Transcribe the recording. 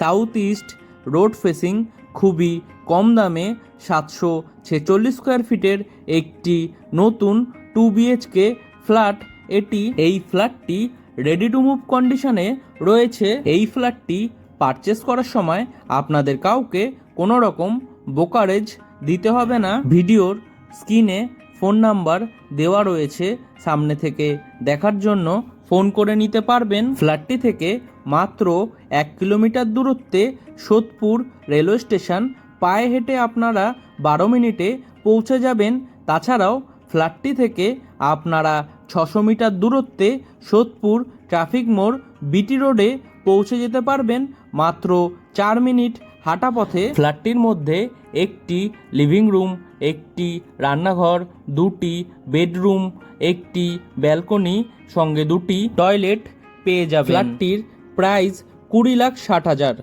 South east road facing, খুবই কম দামে 746 square ফিটের একটি নতুন 2 BHK ফ্ল্যাট। এই ফ্ল্যাটটি রেডি টু মুভ কন্ডিশনে রয়েছে। এই ফ্ল্যাটটি পারচেস করার সময় আপনাদের কাউকে কোনো রকম ব্রোকারেজ দিতে হবে না। ভিডিওর স্ক্রিনে ফোন নাম্বার দেওয়া রয়েছে, সামনে থেকে দেখার জন্য ফোন করে নিতে পারবেন। ফ্ল্যাটটি থেকে মাত্র 1 কিলোমিটার দূরত্বে সোদপুর রেলওয়ে স্টেশন, পায়ে হেঁটে আপনারা 12 মিনিটে পৌঁছে যাবেন। তাছাড়াও ফ্ল্যাটটি থেকে আপনারা 600 মিটার দূরত্বে সোদপুর ট্রাফিক মোড় বিটি রোডে পৌঁছে যেতে পারবেন মাত্র 4 মিনিট হাঁটা পথে। ফ্ল্যাটটির মধ্যে একটি লিভিং রুম, একটি রান্নাঘর, 2টি বেডরুম, একটি ব্যালকনি, সঙ্গে 2টি টয়লেট পেয়ে যাবেন। ফ্ল্যাটটির প্রাইস 20,60,000।